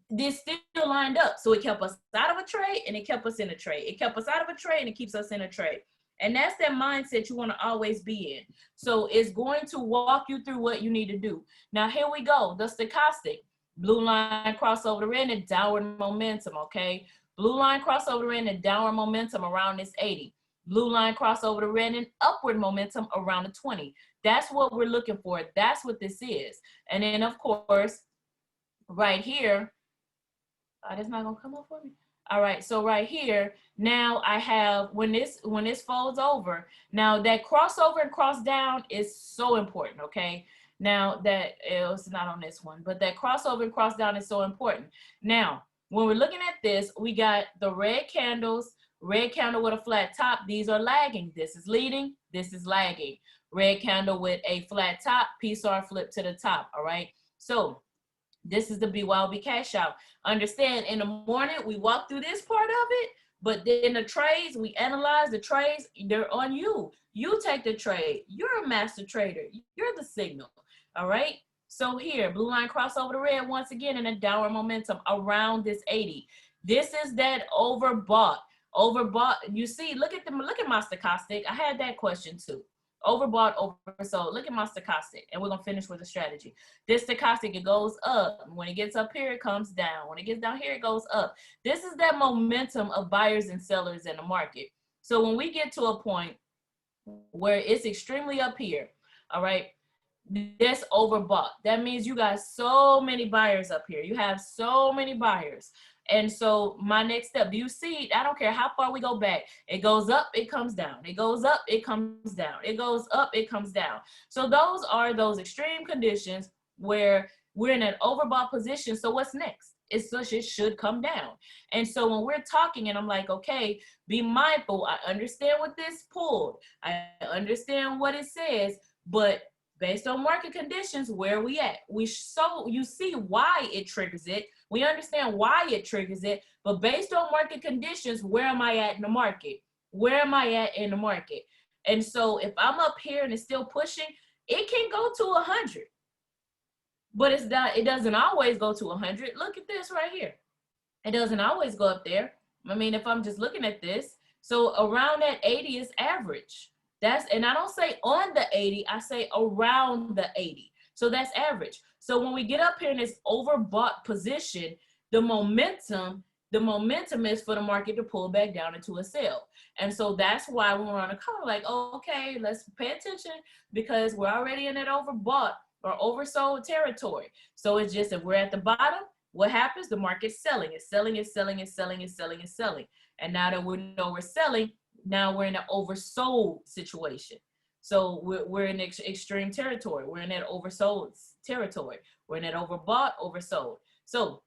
This still lined up. So it kept us out of a trade and it kept us in a trade. It kept us out of a trade and it keeps us in a trade. And that's that mindset you want to always be in. So it's going to walk you through what you need to do. Now here we go, the stochastic. Blue line crossover the red and downward momentum, okay? Blue line crossover the red and downward momentum around this 80. Blue line crossover the red and upward momentum around the 20. That's what we're looking for. That's what this is. And then of course, right here, that's not gonna come up for me. All right, so right here, now I have, when this folds over, now that crossover and cross down is so important, okay? Now that, it's not on this one, but that crossover and cross down is so important. Now, when we're looking at this, we got the red candles, red candle with a flat top. These are lagging. This is leading, this is lagging. Red candle with a flat top, PSR flip to the top, all right? So this is the BYOB cash out. Understand, in the morning, we walk through this part of it, but then the trades, we analyze the trades, they're on you. You take the trade. You're a master trader. You're the signal, all right? So here, blue line crossover the red once again in a downward momentum around this 80. This is that overbought. Overbought, you see, look at my stochastic. I had that question too. Overbought, oversold. Look at my stochastic, and we're gonna finish with a strategy. This stochastic, it goes up. When it gets up here, it comes down. When it gets down here, it goes up. This is that momentum of buyers and sellers in the market. So when we get to a point where it's extremely up here, all right, this overbought. That means you got so many buyers up here. You have so many buyers. And so my next step, do you see, I don't care how far we go back, it goes up, it comes down. It goes up, it comes down. It goes up, it comes down. So those are those extreme conditions where we're in an overbought position. So what's next? it should come down. And so when we're talking and I'm like, okay, be mindful. I understand what this pulled. I understand what it says, but based on market conditions, where are we at? So you see why it triggers it. We understand why it triggers it, but based on market conditions, where am I at in the market? Where am I at in the market? And so if I'm up here and it's still pushing, it can go to 100, but it doesn't always go to 100. Look at this right here. It doesn't always go up there. I mean, if I'm just looking at this, so around that 80 is average. And I don't say on the 80, I say around the 80. So that's average. So when we get up here in this overbought position, the momentum is for the market to pull back down into a sell. And so that's why when we're on a call, like, oh, okay, let's pay attention, because we're already in that overbought or oversold territory. So it's just, if we're at the bottom, what happens? The market's selling. It's selling, it's selling, it's selling, it's selling, it's selling. And now that we know we're selling, now we're in an oversold situation. So we're in extreme territory. We're in that oversold territory. We're in that overbought, oversold. So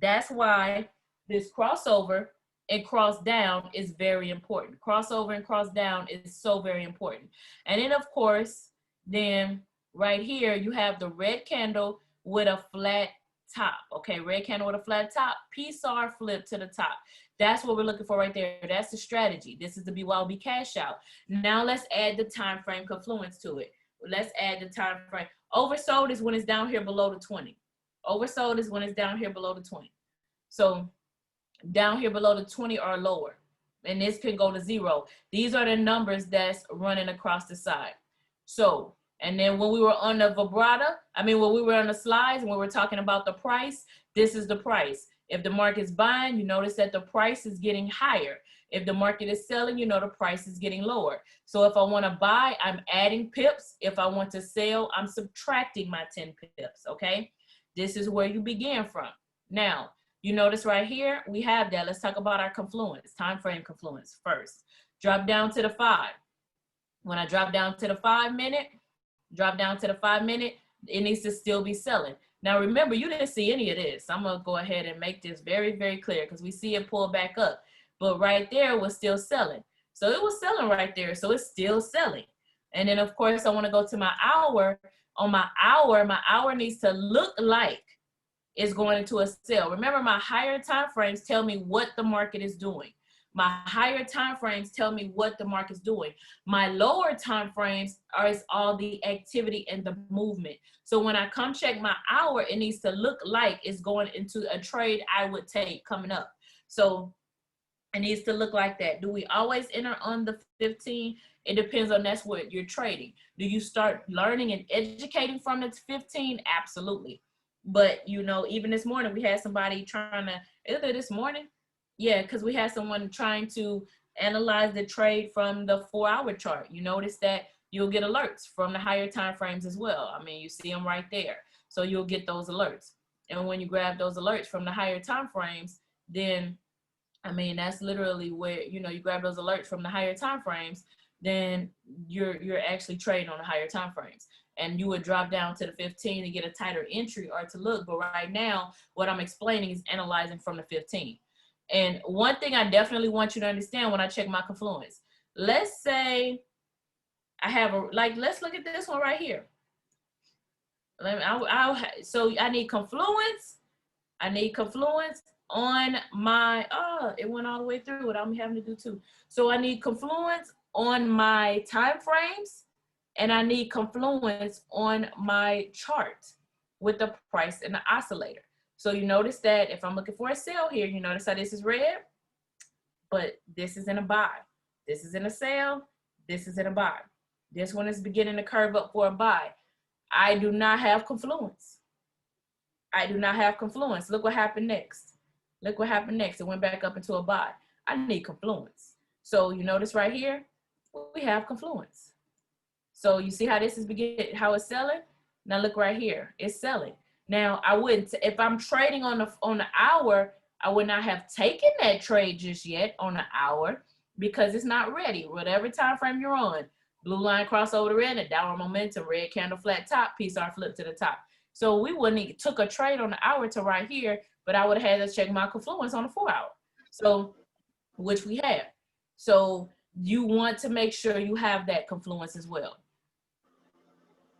that's why this crossover and cross down is very important. Crossover and cross down is so very important. And then of course, then right here, you have the red candle with a flat top. Okay, red candle with a flat top, PSAR flip to the top. That's what we're looking for right there. That's the strategy. This is the BYOB cash out. Now let's add the time frame confluence to it. Let's add the time frame. Oversold is when it's down here below the 20. Oversold is when it's down here below the 20. So down here below the 20 or lower. And this can go to 0. These are the numbers that's running across the side. So, and then when we were on the vibrata, when we were on the slides and we were talking about the price, this is the price. If the market's buying, you notice that the price is getting higher. If the market is selling, you know the price is getting lower. So if I want to buy, I'm adding pips. If I want to sell, I'm subtracting my 10 pips, okay? This is where you begin from. Now, you notice right here, we have that. Let's talk about our confluence, time frame confluence first. Drop down to the 5. When I drop down to the 5 minute, it needs to still be selling. Now remember, you didn't see any of this. I'm gonna go ahead and make this very, very clear because we see it pull back up. But right there was still selling. So it was selling right there. So it's still selling. And then of course I wanna go to my hour. On my hour needs to look like it's going into a sell. Remember, my higher time frames tell me what the market is doing. My higher time frames tell me what the market's doing. My lower time frames is all the activity and the movement. So when I come check my hour, it needs to look like it's going into a trade I would take coming up. So it needs to look like that. Do we always enter on the 15? It depends on that's what you're trading. Do you start learning and educating from the 15? Absolutely. But you know, even this morning we had somebody trying to, either this morning, yeah, because we had someone trying to analyze the trade from the 4-hour chart. You notice that you'll get alerts from the higher time frames as well. You see them right there. So you'll get those alerts. And when you grab those alerts from the higher time frames, then, that's literally where, you grab those alerts from the higher time frames, then you're actually trading on the higher time frames. And you would drop down to the 15 to get a tighter entry or to look. But right now, what I'm explaining is analyzing from the 15. And one thing I definitely want you to understand when I check my confluence, let's say I have let's look at this one right here. So I need confluence. On my, it went all the way through it. I'm having to do two. So I need confluence on my time frames, and I need confluence on my chart with the price and the oscillator. So you notice that if I'm looking for a sell here, you notice how this is red, but this is in a buy. This is in a sell, this is in a buy. This one is beginning to curve up for a buy. I do not have confluence. Look what happened next. It went back up into a buy. I need confluence. So you notice right here, we have confluence. So you see how this is how it's selling? Now look right here, it's selling. Now I wouldn't, if I'm trading on the hour, I would not have taken that trade just yet on the hour because it's not ready. Whatever time frame you're on, blue line cross over the red, and downward momentum, red candle flat top, PSAR flip to the top. So we wouldn't took a trade on the hour to right here, but I would have had to check my confluence on the 4-hour. So, which we have. So you want to make sure you have that confluence as well.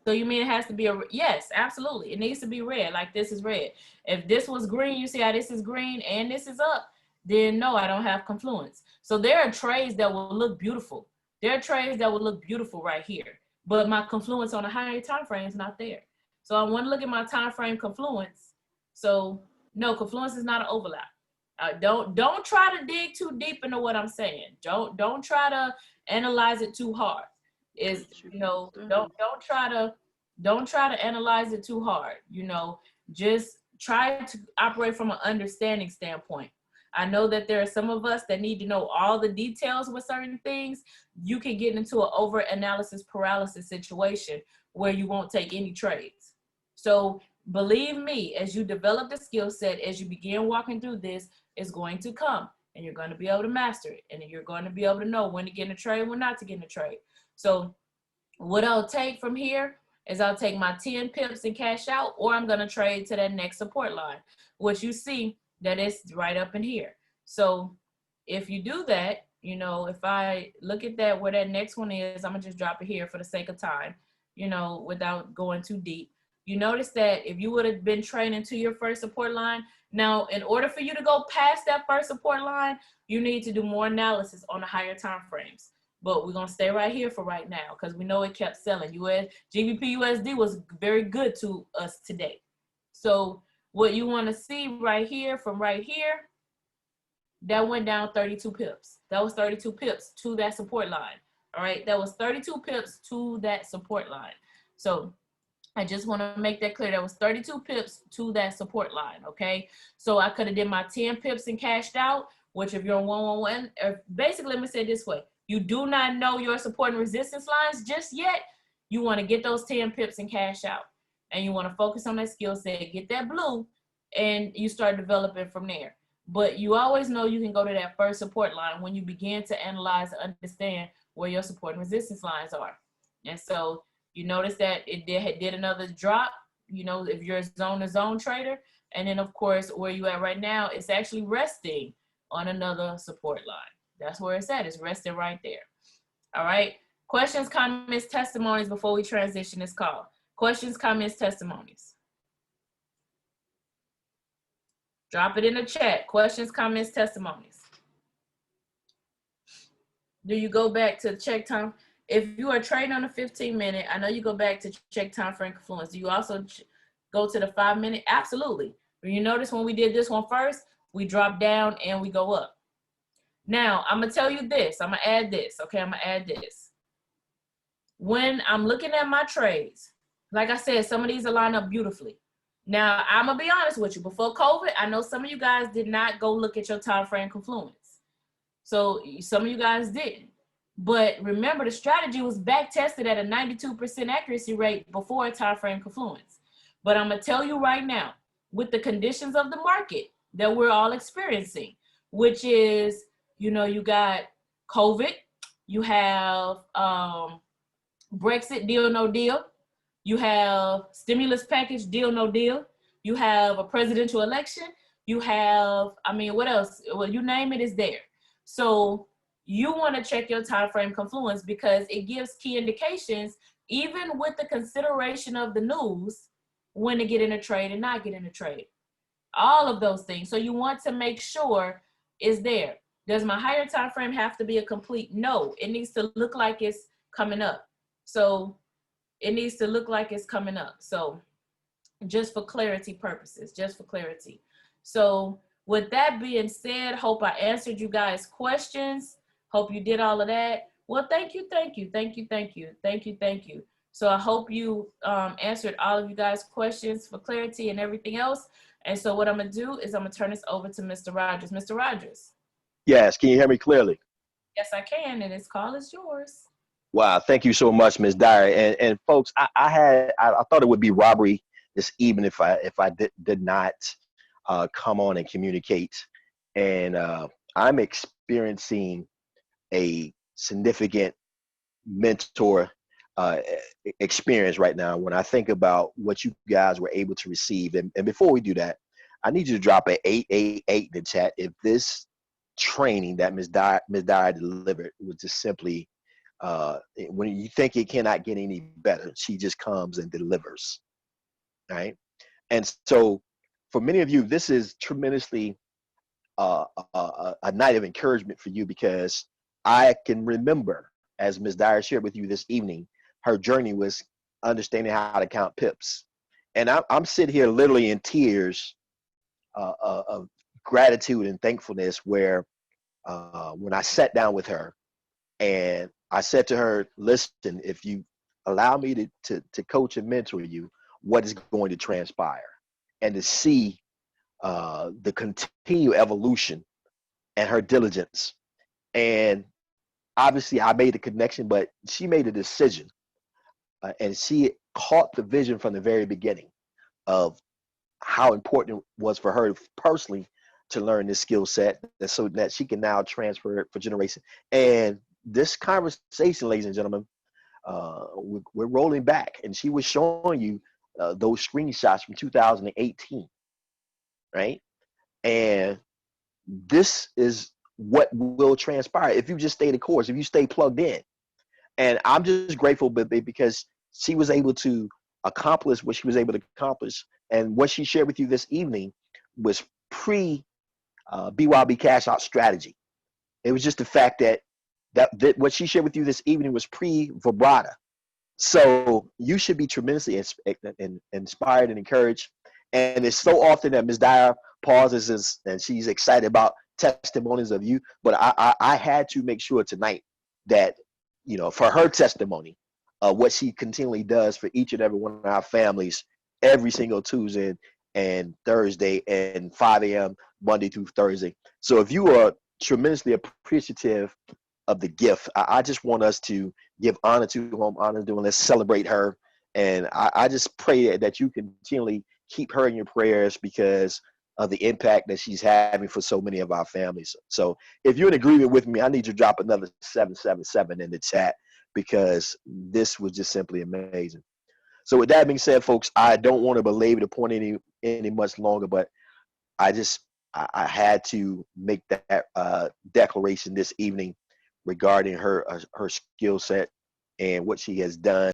So you mean it has to be a, yes, absolutely. It needs to be red, like this is red. If this was green, you see how this is green and this is up, then no, I don't have confluence. So there are trades that will look beautiful. There are trades that will look beautiful right here, but my confluence on a higher time frame is not there. So I want to look at my time frame confluence. So no, confluence is not an overlap. Don't try to dig too deep into what I'm saying. Don't try to analyze it too hard. Is, you know, don't try to analyze it too hard. You know, just try to operate from an understanding standpoint. I know that there are some of us that need to know all the details with certain things. You can get into an over analysis paralysis situation where you won't take any trades. So believe me, as you develop the skill set, as you begin walking through this, it's going to come and you're going to be able to master it. And you're going to be able to know when to get in a trade, when not to get in a trade. So what I'll take from here is I'll take my 10 pips and cash out, or I'm going to trade to that next support line, which you see that it's right up in here. So if you do that, you know, if I look at that, where that next one is, I'm going to just drop it here for the sake of time, you know, without going too deep. You notice that if you would have been trading to your first support line, now in order for you to go past that first support line, you need to do more analysis on the higher time frames. But we're going to stay right here for right now because we know it kept selling. GBP USD was very good to us today. So what you want to see right here, from right here, that went down 32 pips. That was 32 pips to that support line. All right, that was 32 pips to that support line. So I just want to make that clear. That was 32 pips to that support line, okay? So I could have did my 10 pips and cashed out, which if you're on 111, or basically let me say it this way. You do not know your support and resistance lines just yet. You want to get those 10 pips and cash out. And you want to focus on that skill set, get that blue, and you start developing from there. But you always know you can go to that first support line when you begin to analyze and understand where your support and resistance lines are. And so you notice that it did another drop, you know, if you're a zone-to-zone trader. And then, of course, where you at right now, it's actually resting on another support line. That's where it's at. It's resting right there. All right. Questions, comments, testimonies before we transition this call. Questions, comments, testimonies. Drop it in the chat. Questions, comments, testimonies. Do you go back to check time? If you are trading on a 15-minute, I know you go back to check time frame confluence. Do you also go to the 5-minute? Absolutely. You notice when we did this one first, we drop down and we go up. Now, I'm going to tell you this. I'm going to add this. Okay, I'm going to add this. When I'm looking at my trades, like I said, some of these align up beautifully. Now, I'm going to be honest with you. Before COVID, I know some of you guys did not go look at your time frame confluence. So some of you guys didn't. But remember, the strategy was back tested at a 92% accuracy rate before time frame confluence. But I'm going to tell you right now, with the conditions of the market that we're all experiencing, which is, you know, you got COVID, you have Brexit, deal, no deal. You have stimulus package, deal, no deal. You have a presidential election. You have, I mean, what else? Well, you name it, is there. So you want to check your time frame confluence because it gives key indications, even with the consideration of the news, when to get in a trade and not get in a trade. All of those things. So you want to make sure it's there. Does my higher time frame have to be a complete? No, it needs to look like it's coming up. So it needs to look like it's coming up. So just for clarity purposes, just for clarity. So with that being said, hope I answered you guys' questions. Hope you did all of that. Well, thank you. So I hope you answered all of you guys' questions for clarity and everything else. And so what I'm going to do is I'm going to turn this over to Mr. Rogers. Mr. Rogers.
Yes, can you hear me clearly?
Yes, I can, and this call is yours.
Wow, thank you so much, Ms. Dyer. And folks, I thought it would be robbery this evening if I did not come on and communicate. And I'm experiencing a significant mentor experience right now when I think about what you guys were able to receive. And before we do that, I need you to drop an 888 in the chat if this training that Ms. Dyer delivered was just simply, when you think it cannot get any better, she just comes and delivers, right? And so for many of you, this is tremendously a night of encouragement for you, because I can remember, as Ms. Dyer shared with you this evening, her journey was understanding how to count pips. And I'm sitting here literally in tears of gratitude and thankfulness, where when I sat down with her and I said to her, listen, if you allow me to coach and mentor you, what is going to transpire? And to see the continued evolution and her diligence. And obviously I made the connection, but she made a decision, and she caught the vision from the very beginning of how important it was for her personally to learn this skill set, so that she can now transfer it for generation. And this conversation, ladies and gentlemen, we're rolling back, and she was showing you those screenshots from 2018, right? And this is what will transpire if you just stay the course, if you stay plugged in. And I'm just grateful because she was able to accomplish what she was able to accomplish. And what she shared with you this evening was pre BYOB cash out strategy. It was just the fact that what she shared with you this evening was pre vibrata. So you should be tremendously inspired and encouraged. And it's so often that Ms. Dyer pauses and she's excited about testimonies of you. But I had to make sure tonight that, for her testimony, what she continually does for each and every one of our families every single Tuesday and Thursday and 5 a.m. Monday through Thursday. So if you are tremendously appreciative of the gift, I just want us to give honor to whom honor is due, and let's celebrate her. And I just pray that you continually keep her in your prayers because of the impact that she's having for so many of our families. So if you're in agreement with me, I need you to drop another 777 in the chat, because this was just simply amazing. So with that being said, folks, I don't want to belabor the point any much longer, but I had to make that declaration this evening regarding her skill set and what she has done.